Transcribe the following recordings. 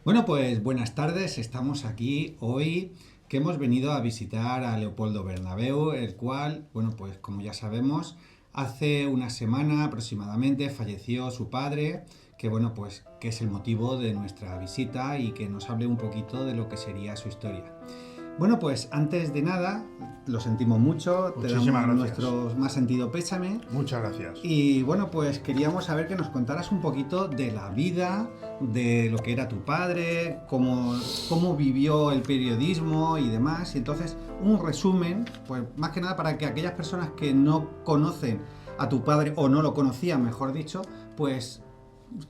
Bueno, pues buenas tardes. Estamos aquí hoy que hemos venido a visitar a Leopoldo Bernabéu, el cual, bueno, pues como ya sabemos, hace una semana aproximadamente falleció su padre, que bueno, pues que es el motivo de nuestra visita y que nos hable un poquito de lo que sería su historia. Bueno, pues antes de nada, lo sentimos mucho, te Muchísimas damos gracias. nuestro más sentido pésame. Muchas gracias. Y bueno, pues queríamos saber que nos contaras un poquito de la vida, de lo que era tu padre, cómo vivió el periodismo y demás. Y entonces, un resumen, pues más que nada para que aquellas personas que no conocen a tu padre o no lo conocían, mejor dicho, pues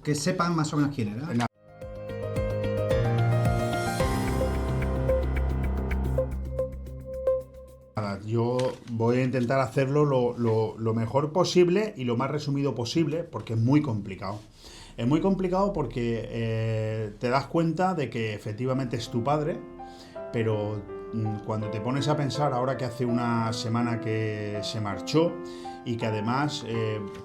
que sepan más o menos quién era. Nada, yo voy a intentar hacerlo lo mejor posible y lo más resumido posible, porque es muy complicado. Es muy complicado porque te das cuenta de que efectivamente es tu padre, pero cuando te pones a pensar, ahora que hace una semana que se marchó y que además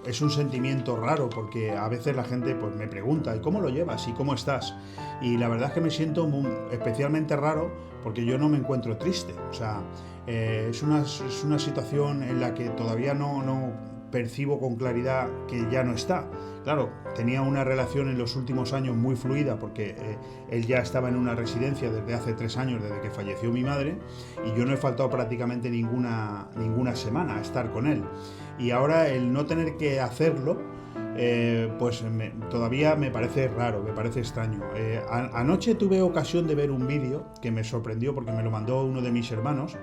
es un sentimiento raro, porque a veces la gente pues me pregunta, ¿y cómo lo llevas? ¿Y cómo estás? Y la verdad es que me siento especialmente raro porque yo no me encuentro triste. O sea, es una situación en la que todavía no percibo con claridad que ya no está. Claro, tenía una relación en los últimos años muy fluida porque él ya estaba en una residencia desde hace 3 años, desde que falleció mi madre, y yo no he faltado prácticamente ninguna semana a estar con él. Y ahora el no tener que hacerlo, pues todavía me parece raro, me parece extraño. Anoche tuve ocasión de ver un vídeo que me sorprendió porque me lo mandó uno de mis hermanos,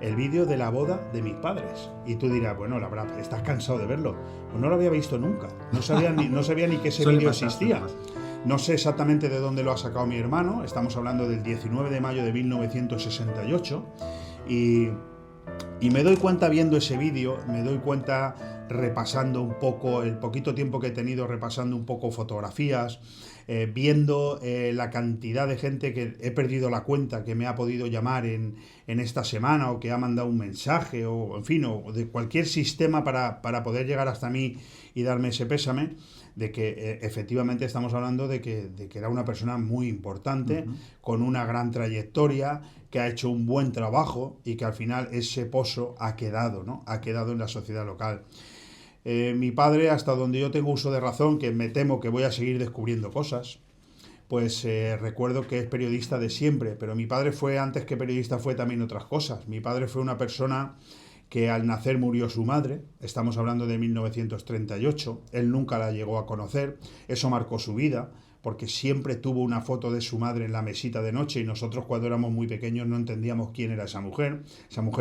el vídeo de la boda de mis padres. Y tú dirás, bueno, la verdad, estás cansado de verlo. Pues no lo había visto nunca, no sabía ni que ese Suele vídeo pasar, suele existía. pasar. No sé exactamente de dónde lo ha sacado mi hermano, estamos hablando del 19 de mayo de 1968, y y me doy cuenta viendo ese vídeo, me doy cuenta repasando un poco, el poquito tiempo que he tenido repasando un poco fotografías, viendo la cantidad de gente que he perdido la cuenta, que me ha podido llamar en esta semana o que ha mandado un mensaje o en fin, o de cualquier sistema para poder llegar hasta mí y darme ese pésame, de que efectivamente estamos hablando de que era una persona muy importante, Ujú. con una gran trayectoria, que ha hecho un buen trabajo y que al final ese pozo ha quedado, ¿no? Ha quedado en la sociedad local. Mi padre, hasta donde yo tengo uso de razón, que me temo que voy a seguir descubriendo cosas, pues recuerdo que es periodista de siempre, pero mi padre fue, antes que periodista, fue también otras cosas. Mi padre fue una persona que al nacer murió su madre, estamos hablando de 1938, él nunca la llegó a conocer, eso marcó su vida, porque siempre tuvo una foto de su madre en la mesita de noche y nosotros cuando éramos muy pequeños no entendíamos quién era esa mujer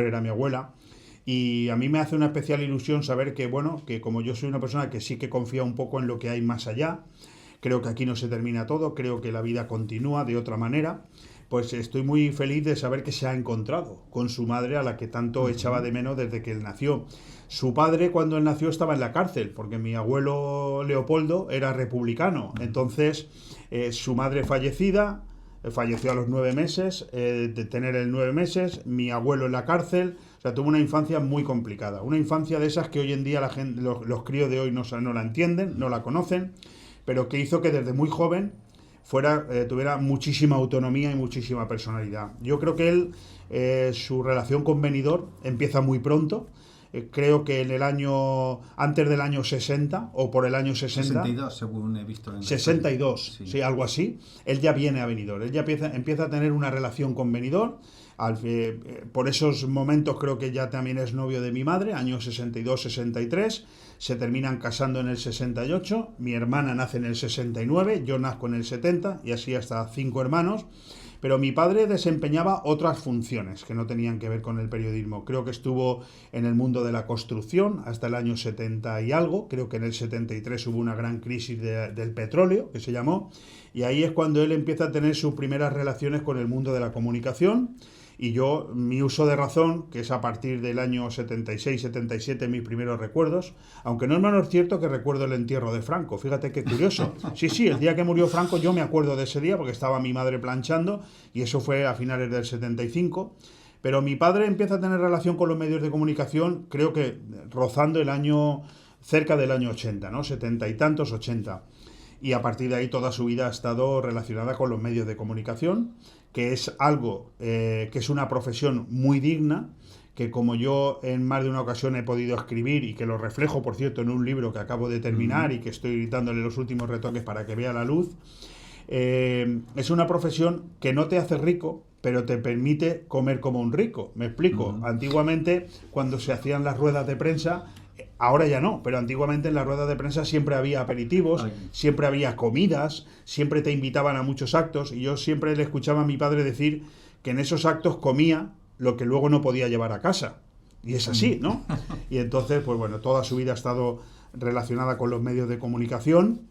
era mi abuela, y a mí me hace una especial ilusión saber que, bueno, que como yo soy una persona que sí que confía un poco en lo que hay más allá, creo que aquí no se termina todo, creo que la vida continúa de otra manera, pues estoy muy feliz de saber que se ha encontrado con su madre a la que tanto echaba Ujú. de menos desde que él nació. Su padre cuando él nació estaba en la cárcel, porque mi abuelo Leopoldo era republicano, entonces su madre fallecida, falleció a los 9 meses, de tener el 9 meses, mi abuelo en la cárcel, o sea, tuvo una infancia muy complicada, una infancia de esas que hoy en día la gente, los críos de hoy no la entienden, no la conocen, pero que hizo que desde muy joven tuviera muchísima autonomía y muchísima personalidad. Yo creo que él, su relación con Benidorm empieza muy pronto. Creo que antes del año 60 o por el año 60, 62, según he visto en la historia. 62, Sí. sí, algo así, él ya viene a Benidorm, él ya empieza a tener una relación con Benidorm, por esos momentos creo que ya también es novio de mi madre, años 62-63, se terminan casando en el 68, mi hermana nace en el 69, yo nazco en el 70 y así hasta 5 hermanos, pero mi padre desempeñaba otras funciones que no tenían que ver con el periodismo. Creo que estuvo en el mundo de la construcción hasta el año 70 y algo. Creo que en el 73 hubo una gran crisis del petróleo, que se llamó. Y ahí es cuando él empieza a tener sus primeras relaciones con el mundo de la comunicación. Y yo, mi uso de razón, que es a partir del año 76-77 mis primeros recuerdos, aunque no es menos cierto que recuerdo el entierro de Franco, fíjate qué curioso. Sí, sí, el día que murió Franco yo me acuerdo de ese día porque estaba mi madre planchando y eso fue a finales del 75. Pero mi padre empieza a tener relación con los medios de comunicación, creo que rozando cerca del año 80, ¿no? 70 y tantos, 80. y a partir de ahí toda su vida ha estado relacionada con los medios de comunicación, que es algo que es una profesión muy digna, que como yo en más de una ocasión he podido escribir y que lo reflejo, por cierto, en un libro que acabo de terminar y que estoy dándole los últimos retoques para que vea la luz, es una profesión que no te hace rico, pero te permite comer como un rico. Me explico. Antiguamente, cuando se hacían las ruedas de prensa, ahora ya no, pero antiguamente en las ruedas de prensa siempre había aperitivos, siempre había comidas, siempre te invitaban a muchos actos, y yo siempre le escuchaba a mi padre decir que en esos actos comía lo que luego no podía llevar a casa. Y es así, ¿no? Y entonces, pues bueno, toda su vida ha estado relacionada con los medios de comunicación,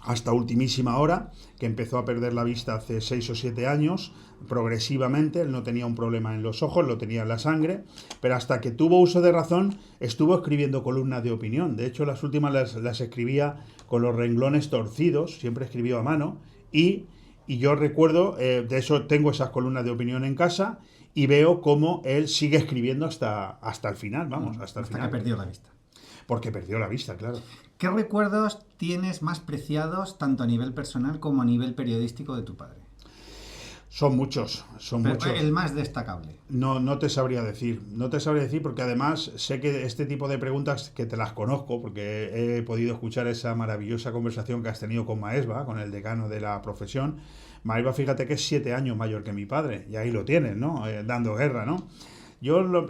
hasta ultimísima hora, que empezó a perder la vista hace 6 o 7 años, progresivamente. Él no tenía un problema en los ojos, lo tenía en la sangre, pero hasta que tuvo uso de razón, estuvo escribiendo columnas de opinión. De hecho, las últimas las escribía con los renglones torcidos, siempre escribió a mano, y yo recuerdo, de eso tengo esas columnas de opinión en casa, y veo cómo él sigue escribiendo hasta el final, vamos, hasta el final. Hasta que perdió la vista. Porque perdió la vista, claro. ¿Qué recuerdos tienes más preciados, tanto a nivel personal como a nivel periodístico, de tu padre? Son muchos. El más destacable. No te sabría decir. No te sabría decir porque además sé que este tipo de preguntas, que te las conozco, porque he podido escuchar esa maravillosa conversación que has tenido con Maesba, con el decano de la profesión. Maesba, fíjate que es 7 años mayor que mi padre, y ahí lo tienes, ¿no? Dando guerra, ¿no?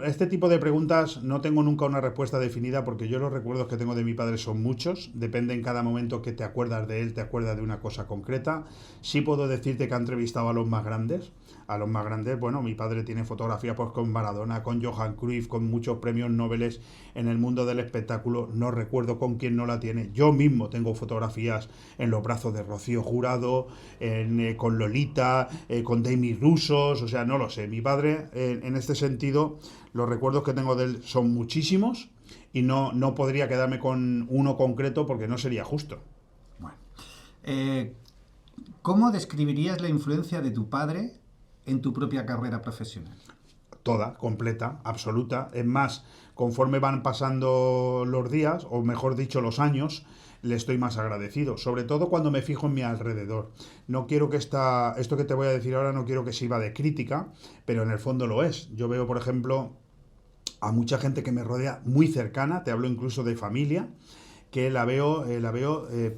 Este tipo de preguntas no tengo nunca una respuesta definida, porque yo los recuerdos que tengo de mi padre son muchos, depende en cada momento que te acuerdas de él, te acuerdas de una cosa concreta. Sí puedo decirte que ha entrevistado a los más grandes, bueno, mi padre tiene fotografías pues con Maradona, con Johan Cruyff, con muchos premios Nobel en el mundo del espectáculo, no recuerdo con quién no la tiene. Yo mismo tengo fotografías en los brazos de Rocío Jurado, con Lolita, con Demi Rusos, o sea, no lo sé. Mi padre, en este sentido, los recuerdos que tengo de él son muchísimos, y no podría quedarme con uno concreto porque no sería justo. Bueno, ¿cómo describirías la influencia de tu padre en tu propia carrera profesional? Toda, completa, absoluta. Es más, conforme van pasando los días, o mejor dicho, los años, le estoy más agradecido, sobre todo cuando me fijo en mi alrededor. No quiero que esto que te voy a decir ahora, no quiero que sirva de crítica, pero en el fondo lo es. Yo veo, por ejemplo, a mucha gente que me rodea muy cercana, te hablo incluso de familia, que la veo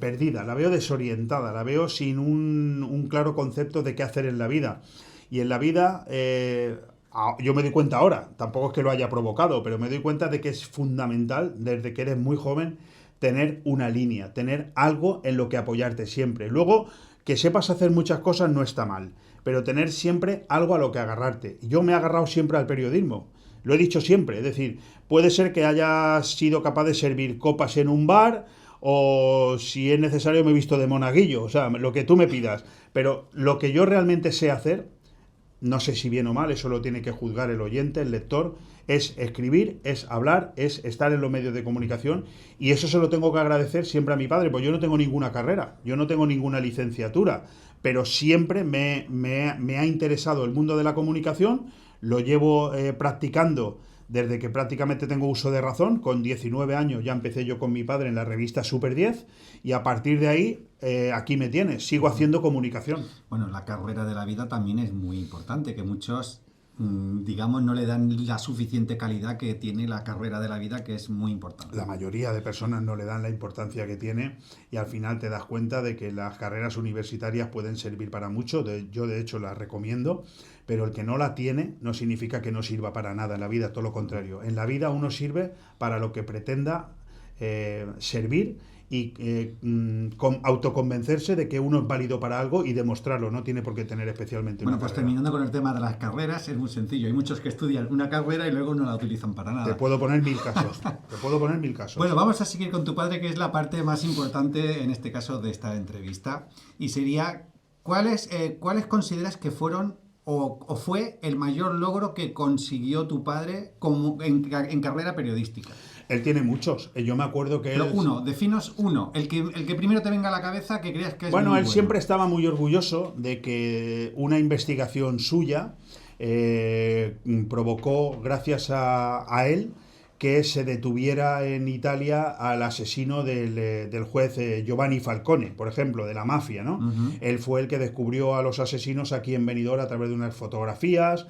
perdida, la veo desorientada, la veo sin un claro concepto de qué hacer en la vida. Y en la vida, yo me doy cuenta ahora, tampoco es que lo haya provocado, pero me doy cuenta de que es fundamental, desde que eres muy joven, tener una línea, tener algo en lo que apoyarte siempre. Luego, que sepas hacer muchas cosas no está mal, pero tener siempre algo a lo que agarrarte. Yo me he agarrado siempre al periodismo, lo he dicho siempre, es decir, puede ser que hayas sido capaz de servir copas en un bar, o si es necesario me he visto de monaguillo, o sea, lo que tú me pidas, pero lo que yo realmente sé hacer, no sé si bien o mal, eso lo tiene que juzgar el oyente, el lector, es escribir, es hablar, es estar en los medios de comunicación, y eso se lo tengo que agradecer siempre a mi padre, pues yo no tengo ninguna carrera, yo no tengo ninguna licenciatura, pero siempre me ha interesado el mundo de la comunicación, lo llevo practicando desde que prácticamente tengo uso de razón. Con 19 años ya empecé yo con mi padre en la revista Super 10, y a partir de ahí aquí me tienes, sigo haciendo comunicación. Bueno, la carrera de la vida también es muy importante, que muchos, digamos, no le dan la suficiente calidad que tiene la carrera de la vida, que es muy importante. La mayoría de personas no le dan la importancia que tiene, y al final te das cuenta de que las carreras universitarias pueden servir para mucho. Yo de hecho las recomiendo, pero el que no la tiene no significa que no sirva para nada en la vida, todo lo contrario. En la vida uno sirve para lo que pretenda servir, y autoconvencerse de que uno es válido para algo y demostrarlo, no tiene por qué tener especialmente una carrera. Terminando con el tema de las carreras, es muy sencillo. Hay muchos que estudian una carrera y luego no la utilizan para nada. Te puedo poner mil casos. Bueno, vamos a seguir con tu padre, que es la parte más importante en este caso de esta entrevista, y sería, ¿cuáles consideras que fueron o fue el mayor logro que consiguió tu padre en carrera periodística? Él tiene muchos. Yo me acuerdo que Pero definos uno. El que primero te venga a la cabeza, que creas que es bueno, muy él bueno. Siempre estaba muy orgulloso de que una investigación suya provocó, gracias a él, que se detuviera en Italia al asesino del juez Giovanni Falcone, por ejemplo, de la mafia, ¿no? Ujú. Él fue el que descubrió a los asesinos aquí en Benidorm a través de unas fotografías,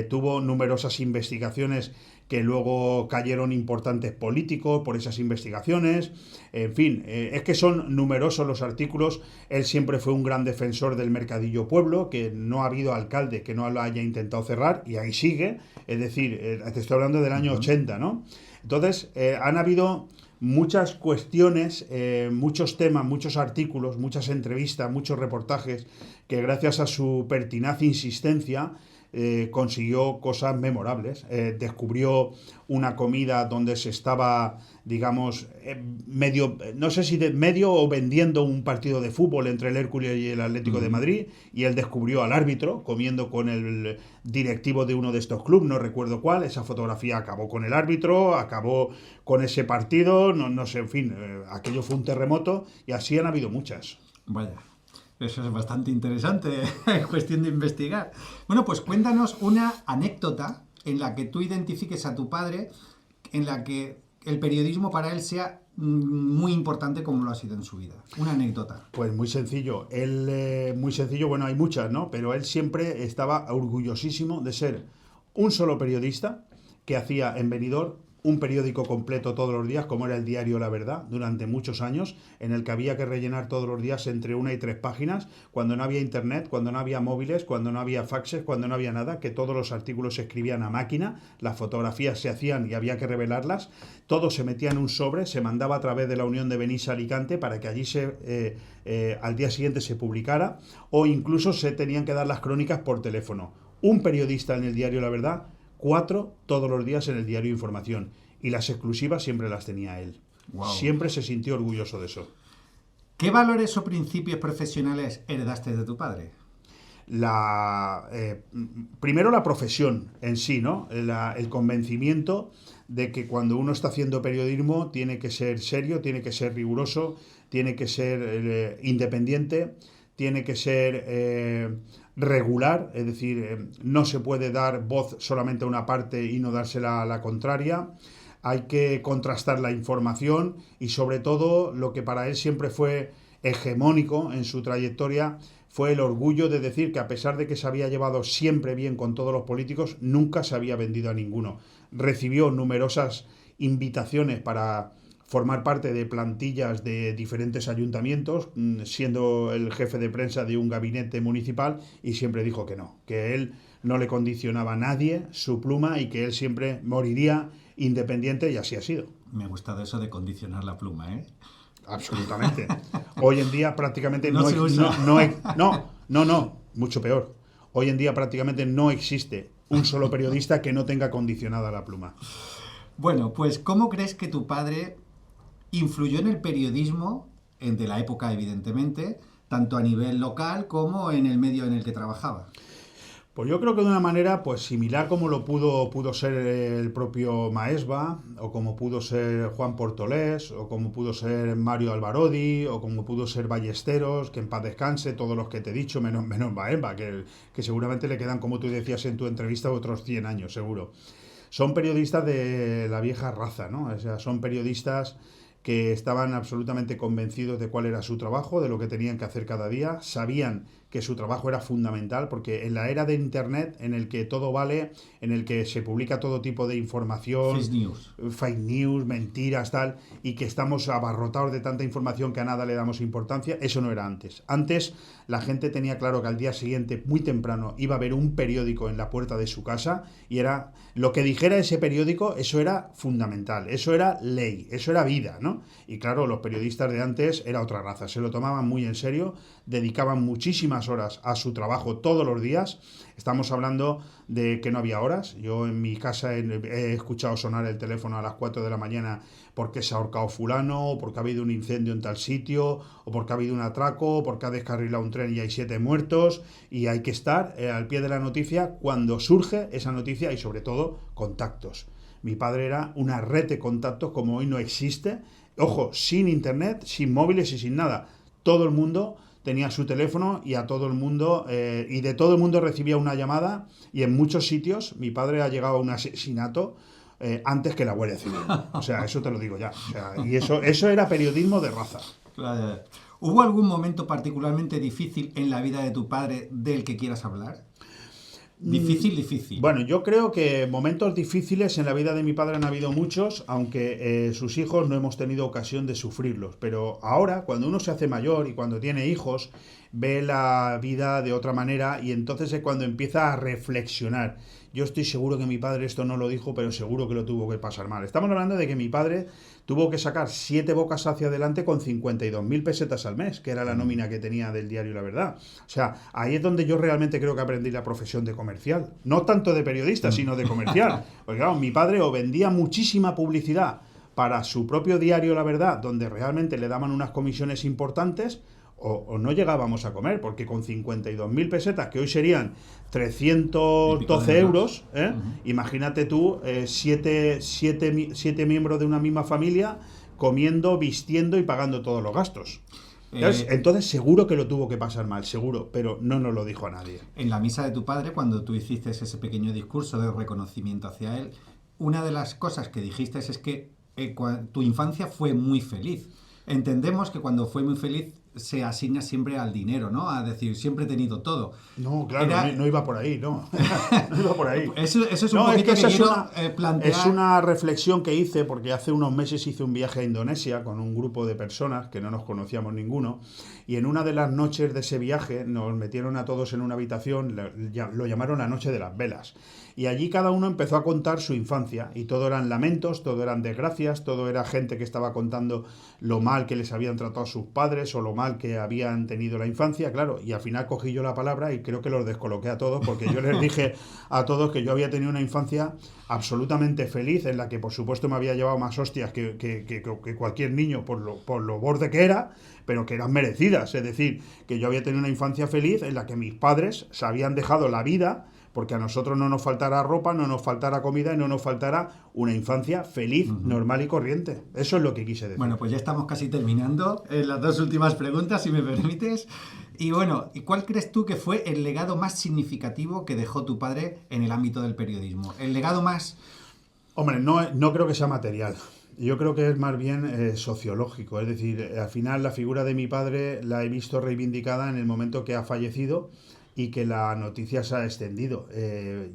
tuvo numerosas investigaciones que luego cayeron importantes políticos por esas investigaciones. En fin, es que son numerosos los artículos. Él siempre fue un gran defensor del Mercadillo Pueblo, que no ha habido alcalde que no lo haya intentado cerrar, y ahí sigue. Es decir, te estoy hablando del año 80, ¿no? Entonces, han habido muchas cuestiones, muchos temas, muchos artículos, muchas entrevistas, muchos reportajes, que gracias a su pertinaz insistencia consiguió cosas memorables. Descubrió una comida donde se estaba, digamos, medio, no sé si de medio o vendiendo un partido de fútbol entre el Hércules y el Atlético de Madrid, y él descubrió al árbitro comiendo con el directivo de uno de estos clubes, no recuerdo cuál. Esa fotografía acabó con el árbitro, acabó con ese partido, no sé, en fin, aquello fue un terremoto, y así han habido muchas. Vaya, eso es bastante interesante, es cuestión de investigar. Bueno, pues cuéntanos una anécdota en la que tú identifiques a tu padre, en la que el periodismo para él sea muy importante como lo ha sido en su vida. Una anécdota. Pues muy sencillo, muy sencillo, bueno, hay muchas, ¿no? Pero él siempre estaba orgullosísimo de ser un solo periodista que hacía en Benidorm un periódico completo todos los días, como era el diario La Verdad, durante muchos años, en el que había que rellenar todos los días entre 1 y 3 páginas, cuando no había internet, cuando no había móviles, cuando no había faxes, cuando no había nada, que todos los artículos se escribían a máquina, las fotografías se hacían y había que revelarlas, todo se metía en un sobre, se mandaba a través de la Unión de Benissa Alicante para que allí al día siguiente se publicara, o incluso se tenían que dar las crónicas por teléfono. Un periodista en el diario La Verdad, 4 todos los días en el diario Información, y las exclusivas siempre las tenía él. Wow. Siempre se sintió orgulloso de eso. ¿Qué valores o principios profesionales heredaste de tu padre? Primero la profesión en sí, ¿no? El convencimiento de que cuando uno está haciendo periodismo tiene que ser serio, tiene que ser riguroso, tiene que ser independiente, tiene que ser regular, es decir, no se puede dar voz solamente a una parte y no dársela a la contraria. Hay que contrastar la información, y sobre todo lo que para él siempre fue hegemónico en su trayectoria fue el orgullo de decir que, a pesar de que se había llevado siempre bien con todos los políticos, nunca se había vendido a ninguno. Recibió numerosas invitaciones para formar parte de plantillas de diferentes ayuntamientos, siendo el jefe de prensa de un gabinete municipal, y siempre dijo que no, que él no le condicionaba a nadie su pluma y que él siempre moriría independiente, y así ha sido. Me ha gustado eso de condicionar la pluma, ¿eh? Absolutamente. Hoy en día prácticamente no se usa. No, mucho peor. Hoy en día prácticamente no existe un solo periodista que no tenga condicionada la pluma. Bueno, pues ¿cómo crees que tu padre influyó en el periodismo, de la época evidentemente, tanto a nivel local como en el medio en el que trabajaba? Pues yo creo que de una manera pues similar como lo pudo ser el propio Maesba, o como pudo ser Juan Portolés, o como pudo ser Mario Alvarodi, o como pudo ser Ballesteros, que en paz descanse, todos los que te he dicho, menos Maesba, que seguramente le quedan, como tú decías en tu entrevista, otros 100 años, seguro. Son periodistas de la vieja raza, ¿no? O sea, son periodistas que estaban absolutamente convencidos de cuál era su trabajo, de lo que tenían que hacer cada día, sabían que su trabajo era fundamental, porque en la era de Internet, en el que todo vale, en el que se publica todo tipo de información, fake news, mentiras, tal, y que estamos abarrotados de tanta información que a nada le damos importancia, eso no era antes. Antes la gente tenía claro que al día siguiente, muy temprano, iba a haber un periódico en la puerta de su casa, y era lo que dijera ese periódico, eso era fundamental, eso era ley, eso era vida, ¿no? Y claro, los periodistas de antes era otra raza, se lo tomaban muy en serio, dedicaban muchísimas horas a su trabajo todos los días. Estamos hablando de que no había horas. Yo en mi casa he escuchado sonar el teléfono a las 4 de la mañana porque se ha ahorcado fulano, o porque ha habido un incendio en tal sitio, o porque ha habido un atraco, o porque ha descarrilado un tren y hay 7 muertos, y hay que estar al pie de la noticia cuando surge esa noticia, y sobre todo contactos. Mi padre era una red de contactos como hoy no existe. Ojo, sin internet, sin móviles y sin nada. Todo el mundo tenía su teléfono, y a todo el mundo, y de todo el mundo recibía una llamada, y en muchos sitios mi padre ha llegado a un asesinato antes que la Guardia Civil. O sea, eso te lo digo ya. O sea, y eso era periodismo de raza. Claro. ¿Hubo algún momento particularmente difícil en la vida de tu padre del que quieras hablar? Difícil. Bueno, yo creo que momentos difíciles en la vida de mi padre han habido muchos, aunque sus hijos no hemos tenido ocasión de sufrirlos. Pero ahora, cuando uno se hace mayor y cuando tiene hijos, ve la vida de otra manera y entonces es cuando empieza a reflexionar. Yo estoy seguro que mi padre esto no lo dijo, pero seguro que lo tuvo que pasar mal. Estamos hablando de que mi padre tuvo que sacar 7 bocas hacia adelante con 52.000 pesetas al mes, que era la nómina que tenía del diario La Verdad. O sea, ahí es donde yo realmente creo que aprendí la profesión de comercial. No tanto de periodista, sino de comercial. Porque claro, mi padre o vendía muchísima publicidad para su propio diario La Verdad, donde realmente le daban unas comisiones importantes, o no llegábamos a comer, porque con 52.000 pesetas, que hoy serían 312 euros, imagínate tú, 7 miembros de una misma familia comiendo, vistiendo y pagando todos los gastos. Entonces seguro que lo tuvo que pasar mal, seguro, pero no nos lo dijo a nadie. En la misa de tu padre, cuando tú hiciste ese pequeño discurso de reconocimiento hacia él, una de las cosas que dijiste es que tu infancia fue muy feliz. Entendemos que cuando fue muy feliz se asigna siempre al dinero, ¿no? A decir, siempre he tenido todo. No, claro, no iba por ahí, no. No iba por ahí. Eso es un poquito que quiero plantear. Es una reflexión que hice porque hace unos meses hice un viaje a Indonesia con un grupo de personas que no nos conocíamos ninguno, y en una de las noches de ese viaje nos metieron a todos en una habitación, lo llamaron la noche de las velas. Y allí cada uno empezó a contar su infancia, y todo eran lamentos, todo eran desgracias, todo era gente que estaba contando lo mal que les habían tratado sus padres o lo mal que habían tenido la infancia, claro, y al final cogí yo la palabra y creo que los descoloqué a todos, porque yo les dije a todos que yo había tenido una infancia absolutamente feliz, en la que por supuesto me había llevado más hostias que cualquier niño por lo borde que era, pero que eran merecidas, es decir, que yo había tenido una infancia feliz en la que mis padres se habían dejado la vida porque a nosotros no nos faltara ropa, no nos faltara comida y no nos faltara una infancia feliz, normal y corriente. Eso es lo que quise decir. Bueno, pues ya estamos casi terminando. Las 2 últimas preguntas, si me permites. Y bueno, ¿y cuál crees tú que fue el legado más significativo que dejó tu padre en el ámbito del periodismo? El legado más... Hombre, no creo que sea material. Yo creo que es más bien sociológico. Es decir, al final la figura de mi padre la he visto reivindicada en el momento que ha fallecido y que la noticia se ha extendido.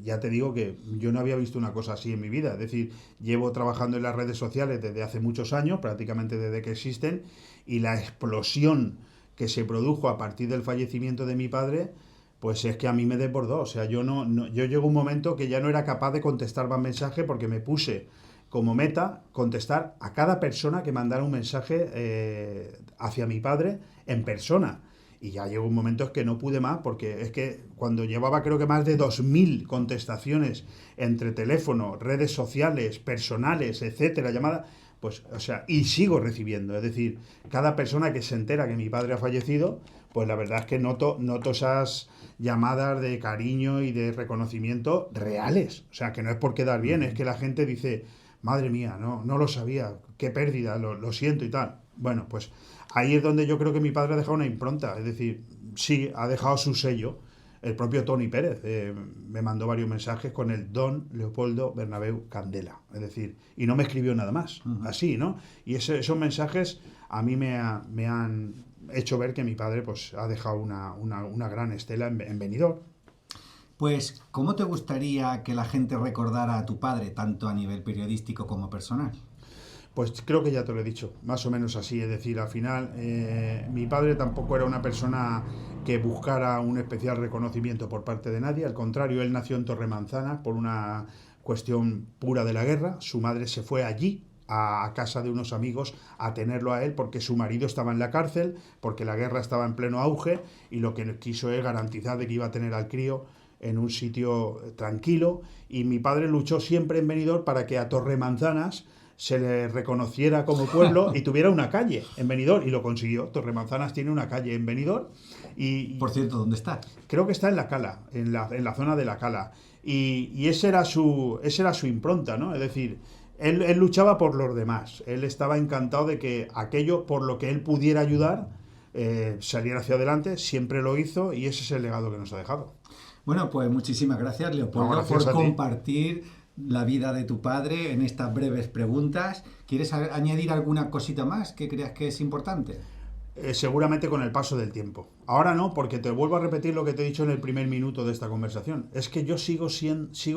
Ya te digo que yo no había visto una cosa así en mi vida. Es decir, llevo trabajando en las redes sociales desde hace muchos años, prácticamente desde que existen, y la explosión que se produjo a partir del fallecimiento de mi padre, pues es que a mí me desbordó. O sea, yo llegó un momento que ya no era capaz de contestar más mensajes porque me puse como meta contestar a cada persona que mandara un mensaje hacia mi padre en persona. Y ya llegó un momento que no pude más, porque es que cuando llevaba creo que más de 2.000 contestaciones entre teléfono, redes sociales, personales, etcétera, llamadas, pues, o sea, y sigo recibiendo. Es decir, cada persona que se entera que mi padre ha fallecido, pues la verdad es que noto esas llamadas de cariño y de reconocimiento reales. O sea, que no es por quedar bien, es que la gente dice, madre mía, no lo sabía, qué pérdida, lo siento y tal. Bueno, pues ahí es donde yo creo que mi padre ha dejado una impronta, es decir, sí, ha dejado su sello. El propio Toni Pérez me mandó varios mensajes con el Don Leopoldo Bernabéu Candela, es decir, y no me escribió nada más, así, ¿no? Y esos mensajes a mí me han hecho ver que mi padre pues ha dejado una gran estela en Benidorm. Pues, ¿cómo te gustaría que la gente recordara a tu padre, tanto a nivel periodístico como personal? Pues creo que ya te lo he dicho, más o menos así, es decir, al final mi padre tampoco era una persona que buscara un especial reconocimiento por parte de nadie, al contrario, él nació en Torremanzana por una cuestión pura de la guerra, su madre se fue allí a casa de unos amigos a tenerlo a él porque su marido estaba en la cárcel, porque la guerra estaba en pleno auge y lo que quiso es garantizar de que iba a tener al crío en un sitio tranquilo, y mi padre luchó siempre en Benidorm para que a Torremanzanas se le reconociera como pueblo y tuviera una calle en Benidorm, y lo consiguió. Torremanzanas tiene una calle en Benidorm. Y por cierto, ¿dónde está? Creo que está en la Cala, en la zona de la Cala. Y esa era su impronta, ¿no? Es decir, él luchaba por los demás. Él estaba encantado de que aquello por lo que él pudiera ayudar saliera hacia adelante. Siempre lo hizo, y ese es el legado que nos ha dejado. Bueno, pues muchísimas gracias, Leopoldo, por compartir la vida de tu padre en estas breves preguntas. ¿Quieres añadir alguna cosita más que creas que es importante? Seguramente con el paso del tiempo. Ahora no, porque te vuelvo a repetir lo que te he dicho en el primer minuto de esta conversación. Es que yo sigo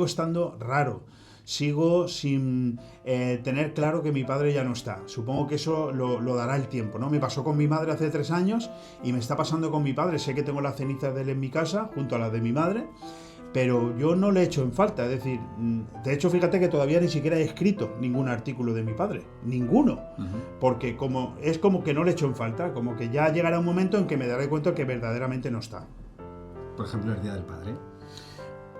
estando raro. Sigo sin tener claro que mi padre ya no está. Supongo que eso lo dará el tiempo, ¿no? Me pasó con mi madre hace 3 años y me está pasando con mi padre. Sé que tengo las cenizas de él en mi casa, junto a las de mi madre, pero yo no le echo en falta. Es decir, de hecho, fíjate que todavía ni siquiera he escrito ningún artículo de mi padre. Ninguno. Porque es como que no le echo en falta. Como que ya llegará un momento en que me daré cuenta que verdaderamente no está. Por ejemplo, el Día del Padre.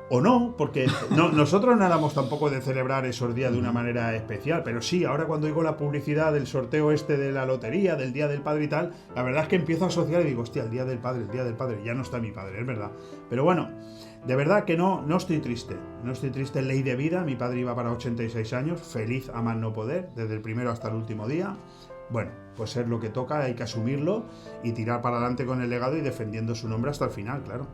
O no, porque nosotros no éramos tampoco de celebrar esos días de una manera especial, pero sí, ahora cuando oigo la publicidad del sorteo de la lotería, del Día del Padre y tal, la verdad es que empiezo a asociar y digo, hostia, el Día del Padre, ya no está mi padre, es verdad. Pero bueno, de verdad que no estoy triste, ley de vida, mi padre iba para 86 años, feliz a más no poder, desde el primero hasta el último día. Bueno, pues es lo que toca, hay que asumirlo y tirar para adelante con el legado y defendiendo su nombre hasta el final, claro.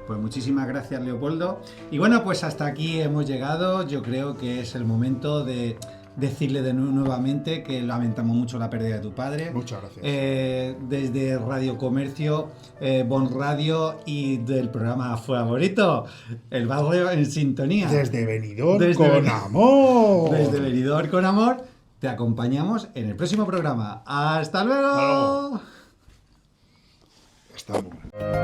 Pues muchísimas gracias, Leopoldo. Y bueno, pues hasta aquí hemos llegado. Yo creo que es el momento de decirle nuevamente que lamentamos mucho la pérdida de tu padre. Muchas gracias. Desde Radio Comercio, Bon Radio y del programa favorito, El Barrio en Sintonía. Desde Benidorm con amor. Desde Benidorm con amor. Te acompañamos en el próximo programa. ¡Hasta luego! Hasta luego. Estamos.